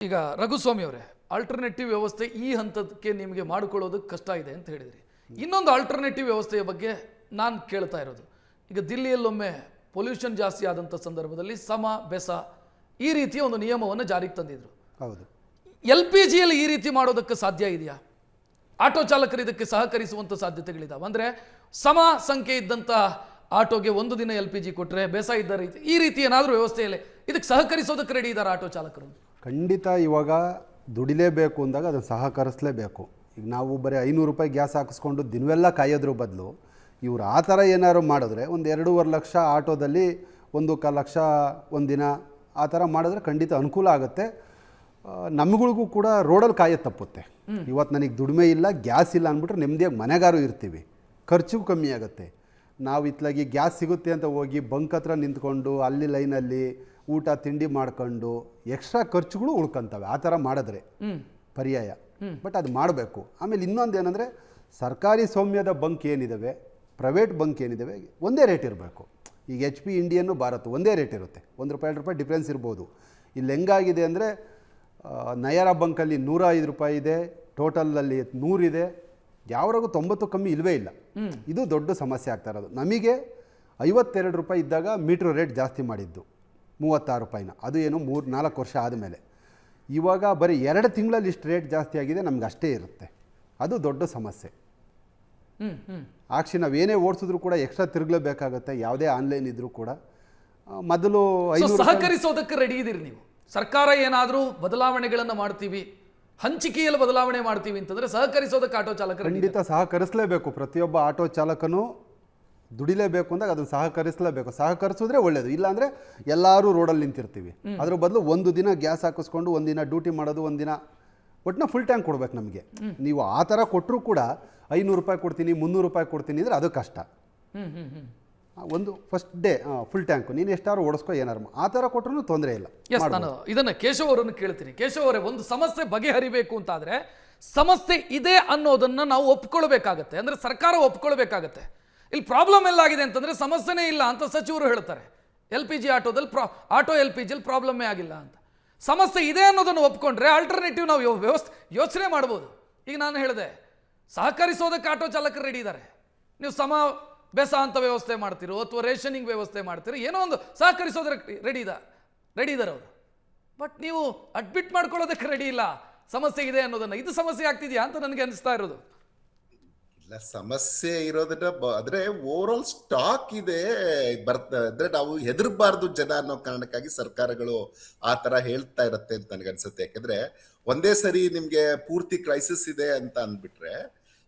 ಈಗ ರಘುಸ್ವಾಮಿ ಅವರೇ, ಆಲ್ಟರ್ನೇಟಿವ್ ವ್ಯವಸ್ಥೆ ಈ ಹಂತಕ್ಕೆ ನಿಮಗೆ ಮಾಡಿಕೊಳ್ಳೋದಕ್ಕೆ ಕಷ್ಟ ಇದೆ ಅಂತ ಹೇಳಿದ್ರಿ. ಇನ್ನೊಂದು ಆಲ್ಟರ್ನೇಟಿವ್ ವ್ಯವಸ್ಥೆಯ ಬಗ್ಗೆ ನಾನು ಕೇಳ್ತಾ ಇರೋದು, ಈಗ ದಿಲ್ಲಿಯಲ್ಲೊಮ್ಮೆ ಪೊಲ್ಯೂಷನ್ ಜಾಸ್ತಿ ಆದಂಥ ಸಂದರ್ಭದಲ್ಲಿ ಸಮ ಬೆಸ ಈ ರೀತಿಯ ಒಂದು ನಿಯಮವನ್ನು ಜಾರಿಗೆ ತಂದಿದ್ರು. ಹೌದು. LPG ಯಲ್ಲಿ ಈ ರೀತಿ ಮಾಡೋದಕ್ಕೆ ಸಾಧ್ಯ ಇದೆಯಾ? ಆಟೋ ಚಾಲಕರು ಇದಕ್ಕೆ ಸಹಕರಿಸುವಂಥ ಸಾಧ್ಯತೆಗಳಿದಾವೆ ಅಂದರೆ ಸಮ ಸಂಖ್ಯೆ ಇದ್ದಂಥ ಆಟೋಗೆ ಒಂದು ದಿನ LPG ಕೊಟ್ಟರೆ ಬೆಸ ಇದ್ದ ರೀತಿ ಈ ರೀತಿ ಏನಾದರೂ ವ್ಯವಸ್ಥೆಯಲ್ಲಿ ಇದಕ್ಕೆ ಸಹಕರಿಸೋದಕ್ಕೆ ರೆಡಿ ಇದ್ದಾರೆ ಆಟೋ ಚಾಲಕರು? ಖಂಡಿತ. ಇವಾಗ ದುಡಿಲೇಬೇಕು ಅಂದಾಗ ಅದನ್ನು ಸಹಕರಿಸಲೇಬೇಕು. ಈಗ ನಾವು ಬರೀ 500 ರೂಪಾಯಿ ಗ್ಯಾಸ್ ಹಾಕಿಸ್ಕೊಂಡು ದಿನವೆಲ್ಲ ಕಾಯೋದ್ರ ಬದಲು ಇವ್ರು ಆ ಥರ ಏನಾದ್ರು ಮಾಡಿದ್ರೆ ಒಂದು 2.5 ಲಕ್ಷ ಆಟೋದಲ್ಲಿ 1.25 ಲಕ್ಷ ಒಂದಿನ ಆ ಥರ ಮಾಡಿದ್ರೆ ಖಂಡಿತ ಅನುಕೂಲ ಆಗುತ್ತೆ. ನಮ್ಗಳಿಗೂ ಕೂಡ ರೋಡಲ್ಲಿ ಕಾಯೋದು ತಪ್ಪುತ್ತೆ. ಇವತ್ತು ನನಗೆ ದುಡಿಮೆ ಇಲ್ಲ, ಗ್ಯಾಸ್ ಇಲ್ಲ ಅಂದ್ಬಿಟ್ರೆ ನೆಮ್ಮದಿಯಾಗಿ ಮನೆಗಾರು ಇರ್ತೀವಿ, ಖರ್ಚು ಕಮ್ಮಿ ಆಗುತ್ತೆ. ನಾವು ಇತ್ಲಾಗಿ ಗ್ಯಾಸ್ ಸಿಗುತ್ತೆ ಅಂತ ಹೋಗಿ ಬಂಕ್ ಹತ್ರ ನಿಂತ್ಕೊಂಡು ಅಲ್ಲಿ ಲೈನಲ್ಲಿ ಊಟ ತಿಂಡಿ ಮಾಡ್ಕೊಂಡು ಎಕ್ಸ್ಟ್ರಾ ಖರ್ಚುಗಳು ಉಳ್ಕೊಂತವೆ. ಆ ಥರ ಮಾಡಿದ್ರೆ ಪರ್ಯಾಯ. ಬಟ್ ಅದು ಮಾಡಬೇಕು. ಆಮೇಲೆ ಇನ್ನೊಂದು ಏನಂದರೆ ಸರ್ಕಾರಿ ಸ್ವಾಮ್ಯದ ಬಂಕ್ ಏನಿದ್ದಾವೆ, ಪ್ರೈವೇಟ್ ಬಂಕ್ ಏನಿದ್ದಾವೆ, ಒಂದೇ ರೇಟ್ ಇರಬೇಕು. ಈಗ HP ಇಂಡಿಯನ್ನು ಭಾರತ್ ಒಂದೇ ರೇಟ್ ಇರುತ್ತೆ. 1 ರೂಪಾಯಿ 2 ರೂಪಾಯಿ ಡಿಫ್ರೆನ್ಸ್ ಇರ್ಬೋದು. ಇಲ್ಲಿ ಹೆಂಗಾಗಿದೆ ಅಂದರೆ ನಯರಾ ಬಂಕಲ್ಲಿ 105 ರೂಪಾಯಿ ಇದೆ, ಟೋಟಲಲ್ಲಿ 100 ಇದೆ, ಯಾವ್ರಾಗೂ 90 ಕಮ್ಮಿ ಇಲ್ಲವೇ ಇಲ್ಲ. ಇದು ದೊಡ್ಡ ಸಮಸ್ಯೆ ಆಗ್ತಾ ಇರೋದು. ನಮಗೆ 52 ರೂಪಾಯಿ ಇದ್ದಾಗ ಮೀಟ್ರ್ ರೇಟ್ ಜಾಸ್ತಿ ಮಾಡಿದ್ದು 36 ರೂಪಾಯಿನ. ಅದು ಏನು 3-4 ವರ್ಷ ಆದಮೇಲೆ. ಇವಾಗ ಬರೀ 2 ತಿಂಗಳಲ್ಲಿ ಇಷ್ಟು ರೇಟ್ ಜಾಸ್ತಿ ಆಗಿದೆ, ನಮ್ಗೆ ಅಷ್ಟೇ ಇರುತ್ತೆ. ಅದು ದೊಡ್ಡ ಸಮಸ್ಯೆ. ಆಕ್ಷಿ ನಾವೇನೇ ಓಡಿಸಿದ್ರು ಕೂಡ ಎಕ್ಸ್ಟ್ರಾ ತಿರುಗಲೇಬೇಕಾಗುತ್ತೆ, ಯಾವುದೇ ಆನ್ಲೈನ್ ಇದ್ರೂ ಕೂಡ. ಮೊದಲು ಸಹಕರಿಸೋದಕ್ಕೆ ರೆಡಿ ಇದ್ದೀರಿ ನೀವು? ಸರ್ಕಾರ ಏನಾದರೂ ಬದಲಾವಣೆಗಳನ್ನು ಮಾಡ್ತೀವಿ, ಹಂಚಿಕೆಯಲ್ಲಿ ಬದಲಾವಣೆ ಮಾಡ್ತೀವಿ ಅಂತಂದ್ರೆ ಸಹಕರಿಸೋದಕ್ಕೆ ಆಟೋ ಚಾಲಕರು ಖಂಡಿತ ಸಹಕರಿಸಲೇಬೇಕು. ಪ್ರತಿಯೊಬ್ಬ ಆಟೋ ಚಾಲಕನೂ ದುಡಿಲೇಬೇಕು ಅಂದಾಗ ಅದನ್ನು ಸಹಕರಿಸಲೇಬೇಕು. ಸಹಕರಿಸಿದ್ರೆ ಒಳ್ಳೇದು. ಇಲ್ಲಾಂದರೆ ಎಲ್ಲರೂ ರೋಡಲ್ಲಿ ನಿಂತಿರ್ತೀವಿ. ಅದ್ರ ಬದಲು ಒಂದು ದಿನ ಗ್ಯಾಸ್ ಹಾಕಿಸ್ಕೊಂಡು ಒಂದಿನ ಡ್ಯೂಟಿ ಮಾಡೋದು, ಒಂದಿನ ಒಟ್ಟಿನ ಫುಲ್ ಟ್ಯಾಂಕ್ ಕೊಡ್ಬೇಕು ನಮಗೆ. ನೀವು ಆ ಥರ ಕೊಟ್ಟರು ಕೂಡ 500 ರೂಪಾಯಿ ಕೊಡ್ತೀನಿ 300 ರೂಪಾಯಿ ಕೊಡ್ತೀನಿ ಅಂದರೆ ಅದು ಕಷ್ಟ. ಒಂದು ಫಸ್ಟ್ ಡೇ ಫುಲ್ ಟ್ಯಾಂಕು ನೀನು ಎಷ್ಟಾದ್ರು ಓಡಿಸ್ಕೋ, ಏನಾರು ಆ ಥರ ಕೊಟ್ಟರು ತೊಂದರೆ ಇಲ್ಲ. ನಾನು ಇದನ್ನು ಕೇಶವ್ ಅವರನ್ನು ಕೇಳ್ತೀನಿ. ಕೇಶವ್ ಅವರೇ, ಒಂದು ಸಮಸ್ಯೆ ಬಗೆಹರಿಬೇಕು ಅಂತಾದರೆ ಸಮಸ್ಯೆ ಇದೆ ಅನ್ನೋದನ್ನು ನಾವು ಒಪ್ಕೊಳ್ಬೇಕಾಗತ್ತೆ, ಅಂದರೆ ಸರ್ಕಾರ ಒಪ್ಕೊಳ್ಬೇಕಾಗತ್ತೆ. ಇಲ್ಲಿ ಪ್ರಾಬ್ಲಮ್ ಎಲ್ಲಾಗಿದೆ ಅಂತಂದರೆ ಸಮಸ್ಯೆನೇ ಇಲ್ಲ ಅಂತ ಸಚಿವರು ಹೇಳ್ತಾರೆ. LPG ಆಟೋದಲ್ಲಿ ಆಟೋ LPGಯಲ್ಲಿ ಪ್ರಾಬ್ಲಮ್ಮೇ ಆಗಿಲ್ಲ ಅಂತ. ಸಮಸ್ಯೆ ಇದೆ ಅನ್ನೋದನ್ನು ಒಪ್ಕೊಂಡ್ರೆ ಆಲ್ಟರ್ನೇಟಿವ್ ನಾವು ಯೋಚನೆ ಮಾಡ್ಬೋದು. ಈಗ ನಾನು ಹೇಳಿದೆ, ಸಹಕರಿಸೋದಕ್ಕೆ ಆಟೋ ಚಾಲಕರು ರೆಡಿ ಇದ್ದಾರೆ. ನೀವು ಸಮ ಬೆಸ ಅಂತ ವ್ಯವಸ್ಥೆ ಮಾಡ್ತಿರೋ ಅಥವಾ ರೇಷನಿಂಗ್ ವ್ಯವಸ್ಥೆ ಮಾಡ್ತಿರೋ, ಏನೋ ಒಂದು ಸಹಕರಿಸೋದಕ್ಕೆ ರೆಡಿ ಇದ್ದಾರೆ ಅವರು. ಬಟ್ ನೀವು ಅಡ್ಮಿಟ್ ಮಾಡ್ಕೊಳ್ಳೋದಕ್ಕೆ ರೆಡಿ ಇಲ್ಲ ಸಮಸ್ಯೆ ಇದೆ ಅನ್ನೋದನ್ನು. ಇದು ಸಮಸ್ಯೆ ಆಗ್ತಿದೆಯಾ ಅಂತ ನನಗೆ ಅನಿಸ್ತಾ ಇರೋದು. ಇಲ್ಲ, ಸಮಸ್ಯೆ ಇರೋದನ್ನ ಆದ್ರೆ ಓವರ್ ಆಲ್ ಸ್ಟಾಕ್ ಇದೆ ಅಂದ್ರೆ ನಾವು ಹೆದರ್ಬಾರ್ದು ಜನ ಅನ್ನೋ ಕಾರಣಕ್ಕಾಗಿ ಸರ್ಕಾರಗಳು ಆ ತರ ಹೇಳ್ತಾ ಇರತ್ತೆ ಅಂತ ನನಗನ್ಸುತ್ತೆ. ಯಾಕಂದ್ರೆ ಒಂದೇ ಸರಿ ನಿಮ್ಗೆ ಪೂರ್ತಿ ಕ್ರೈಸಿಸ್ ಇದೆ ಅಂತ ಅಂದ್ಬಿಟ್ರೆ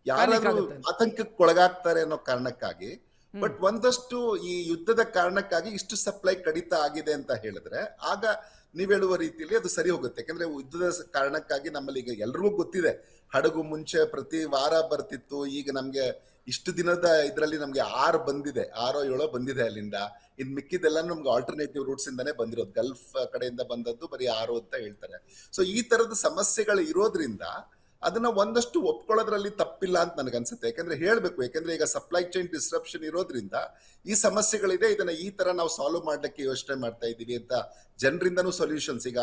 ಯಾರಾದ್ರೂ ಆತಂಕಕ್ಕೆ ಒಳಗಾಗ್ತಾರೆ ಅನ್ನೋ ಕಾರಣಕ್ಕಾಗಿ. ಬಟ್ ಒಂದಷ್ಟು ಈ ಯುದ್ಧದ ಕಾರಣಕ್ಕಾಗಿ ಇಷ್ಟು ಸಪ್ಲೈ ಕಡಿತ ಆಗಿದೆ ಅಂತ ಹೇಳಿದ್ರೆ ಆಗ ನೀವ್ ಹೇಳುವ ರೀತಿಯಲ್ಲಿ ಅದು ಸರಿ ಹೋಗುತ್ತೆ. ಯಾಕಂದ್ರೆ ಯುದ್ಧದ ಕಾರಣಕ್ಕಾಗಿ ನಮ್ಮಲ್ಲಿ ಈಗ ಎಲ್ರಿಗೂ ಗೊತ್ತಿದೆ, ಹಡಗು ಮುಂಚೆ ಪ್ರತಿ ವಾರ ಬರ್ತಿತ್ತು, ಈಗ ನಮ್ಗೆ ಇಷ್ಟು ದಿನದ ಇದ್ರಲ್ಲಿ ನಮ್ಗೆ 6 ಬಂದಿದೆ, 6-7 ಬಂದಿದೆ ಅಲ್ಲಿಂದ. ಇನ್ ಮಿಕ್ಕಿದೆಲ್ಲ ನಮ್ಗೆ ಆಲ್ಟರ್ನೇಟಿವ್ ರೂಟ್ಸ್ ಇಂದಾನೆ ಬಂದಿರೋದು, ಗಲ್ಫ್ ಕಡೆಯಿಂದ ಬಂದದ್ದು ಬರೀ 6 ಅಂತ ಹೇಳ್ತಾರೆ. ಸೊ ಈ ತರದ ಸಮಸ್ಯೆಗಳು ಇರೋದ್ರಿಂದ ಅದನ್ನ ಒಂದಷ್ಟು ಒಪ್ಕೊಳ್ಳೋದ್ರಲ್ಲಿ ತಪ್ಪಿಲ್ಲ ಅಂತ ನನಗನ್ಸುತ್ತೆ. ಯಾಕಂದ್ರೆ ಹೇಳ್ಬೇಕು, ಯಾಕಂದ್ರೆ ಈಗ ಸಪ್ಲೈ ಚೈನ್ ಡಿಸ್ರಪ್ಷನ್ ಇರೋದ್ರಿಂದ ಈ ಸಮಸ್ಯೆಗಳಿದೆ, ಇದನ್ನ ಈ ತರ ನಾವು ಸಾಲ್ವ್ ಮಾಡ್ಲಿಕ್ಕೆ ಯೋಚನೆ ಮಾಡ್ತಾ ಇದ್ದೀವಿ ಅಂತ ಜನರಿಂದನೂ ಸೊಲ್ಯೂಷನ್ಸ್. ಈಗ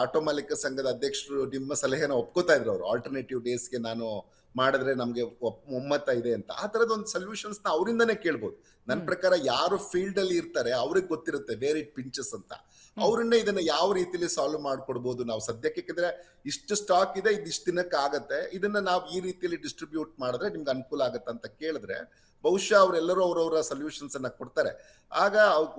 ಆಟೋ ಮಾಲೀಕ ಸಂಘದ ಅಧ್ಯಕ್ಷರು ನಿಮ್ಮ ಸಲಹೆನ ಒಪ್ಕೋತಾ ಇದ್ರು. ಅವರು ಆಲ್ಟರ್ನೇಟಿವ್ ಡೇಸ್ಗೆ ನಾನು ಮಾಡಿದ್ರೆ ನಮ್ಗೆ ಒಮ್ಮತ ಇದೆ ಅಂತ. ಆ ತರದ ಒಂದು ಸೊಲ್ಯೂಷನ್ಸ್ ನ ಅವರಿಂದನೇ ಕೇಳ್ಬೋದು. ನನ್ನ ಪ್ರಕಾರ ಯಾರು ಫೀಲ್ಡ್ ಅಲ್ಲಿ ಇರ್ತಾರೆ ಅವ್ರಿಗೆ ಗೊತ್ತಿರುತ್ತೆ ವೇರ್ ಇಟ್ ಪಿಂಚಸ್ ಅಂತ. ಅವ್ರನ್ನೇ ಇದನ್ನ ಯಾವ ರೀತಿಲಿ ಸಾಲ್ವ್ ಮಾಡ್ಕೊಡ್ಬೋದು ನಾವು ಸದ್ಯಕ್ಕೆ. ಯಾಕಂದ್ರೆ ಇಷ್ಟು ಸ್ಟಾಕ್ ಇದೆ, ಇದಿಷ್ಟು ದಿನಕ್ಕೆ ಆಗತ್ತೆ, ಇದನ್ನ ನಾವು ಈ ರೀತಿಯಲ್ಲಿ ಡಿಸ್ಟ್ರಿಬ್ಯೂಟ್ ಮಾಡಿದ್ರೆ ನಿಮ್ಗೆ ಅನುಕೂಲ ಆಗತ್ತೆ ಅಂತ ಕೇಳಿದ್ರೆ ಬಹುಶಃ ಅವರೆಲ್ಲರೂ ಅವ್ರವ್ರ ಸೊಲ್ಯೂಷನ್ಸ್ ಅನ್ನ ಕೊಡ್ತಾರೆ. ಆಗ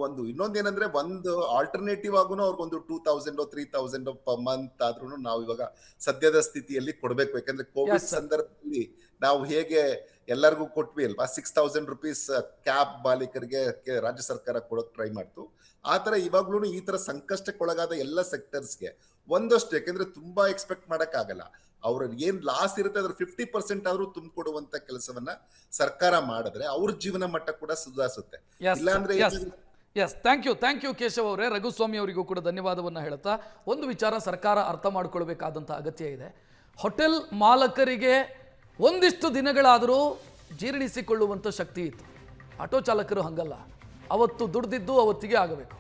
ಒಂದು ಇನ್ನೊಂದೇನಂದ್ರೆ ಒಂದು ಆಲ್ಟರ್ನೇಟಿವ್ ಆಗೂ ಅವ್ರಿಗೊಂದು 2000 3000 ಪರ್ ಮಂತ್ ಆದ್ರೂ ನಾವು ಇವಾಗ ಸದ್ಯದ ಸ್ಥಿತಿಯಲ್ಲಿ ಕೊಡ್ಬೇಕು. ಯಾಕಂದ್ರೆ ಕೋವಿಡ್ ಸಂದರ್ಭದಲ್ಲಿ ನಾವು ಹೇಗೆ ಎಲ್ಲರಿಗೂ ಕೊಟ್ವಿ ಅಲ್ವಾ, 6000 ರೂಪೀಸ್ ಕ್ಯಾಬ್ ಮಾಲೀಕರಿಗೆ ರಾಜ್ಯ ಸರ್ಕಾರ ಕೊಡೋಕೆ ಟ್ರೈ ಮಾಡ್ತು. ಆ ತರ ಇವಾಗ್ಲೂ ಈ ತರ ಸಂಕಷ್ಟಕ್ಕೊಳಗಾದ ಎಲ್ಲ ಸೆಕ್ಟರ್ಸ್ಗೆ ಒಂದಷ್ಟು, ಯಾಕಂದ್ರೆ ತುಂಬಾ ಎಕ್ಸ್ಪೆಕ್ಟ್ ಮಾಡಕ್ ಆಗಲ್ಲ, ಅವ್ರ ಏನ್ ಲಾಸ್ ಇರುತ್ತೆ ಅದ್ರ 50% ಆದ್ರೂ ತುಂಬಿಕೊಡುವಂತ ಕೆಲಸವನ್ನ ಸರ್ಕಾರ ಮಾಡಿದ್ರೆ ಅವ್ರ ಜೀವನ ಮಟ್ಟ ಕೂಡ ಸುಧಾರಿಸುತ್ತೆ. ಇಲ್ಲಾಂದ್ರೆ ಥ್ಯಾಂಕ್ ಯು ಕೇಶವ್ ಅವರೇ. ರಘುಸ್ವಾಮಿ ಅವರಿಗೂ ಕೂಡ ಧನ್ಯವಾದವನ್ನು ಹೇಳ್ತಾ, ಒಂದು ವಿಚಾರ ಸರ್ಕಾರ ಅರ್ಥ ಮಾಡ್ಕೊಳ್ಬೇಕಾದಂಥ ಅಗತ್ಯ ಇದೆ. ಹೋಟೆಲ್ ಮಾಲಕರಿಗೆ ಒಂದಿಷ್ಟು ದಿನಗಳಾದರೂ ಜೀರ್ಣಿಸಿಕೊಳ್ಳುವಂಥ ಶಕ್ತಿ ಇತ್ತು. ಆಟೋ ಚಾಲಕರು ಹಂಗಲ್ಲ, ಅವತ್ತು ದುಡ್ದಿದ್ದು ಅವತ್ತಿಗೆ ಆಗಬೇಕು.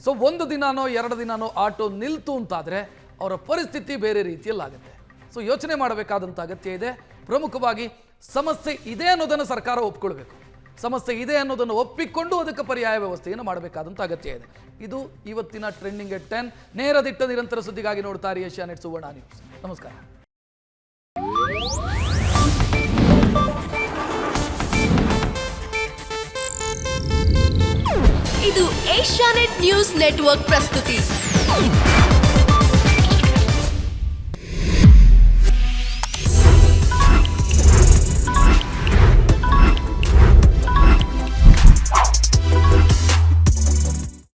ಸೊ ಒಂದು ದಿನಾನೋ 2 ದಿನಾನೋ ಆಟೋ ನಿಲ್ತು ಅಂತಾದರೆ ಅವರ ಪರಿಸ್ಥಿತಿ ಬೇರೆ ರೀತಿಯಲ್ಲಾಗುತ್ತೆ. ಸೊ ಯೋಚನೆ ಮಾಡಬೇಕಾದಂಥ ಅಗತ್ಯ ಇದೆ. ಪ್ರಮುಖವಾಗಿ ಸಮಸ್ಯೆ ಇದೆ ಅನ್ನೋದನ್ನು ಸರ್ಕಾರ ಒಪ್ಕೊಳ್ಬೇಕು. ಸಮಸ್ಯೆ ಇದೆ ಅನ್ನೋದನ್ನು ಒಪ್ಪಿಕೊಂಡು ಅದಕ್ಕೆ ಪರ್ಯಾಯ ವ್ಯವಸ್ಥೆಯನ್ನು ಮಾಡಬೇಕಾದಂಥ ಅಗತ್ಯ ಇದೆ. ಇದು ಇವತ್ತಿನ ಟ್ರೆಂಡಿಂಗ್ ಎಟ್ 10. ನೇರ ದಿಟ್ಟ ನಿರಂತರ ಸುದ್ದಿಗಾಗಿ ನೋಡ್ತಾ ಇರಿ ಏಷ್ಯಾನೆಟ್ ಸುವರ್ಣ ನ್ಯೂಸ್. ನಮಸ್ಕಾರ. ಇದು ಏಷ್ಯಾನೆಟ್ ನ್ಯೂಸ್ ನೆಟ್ವರ್ಕ್ ಪ್ರಸ್ತುತಿ.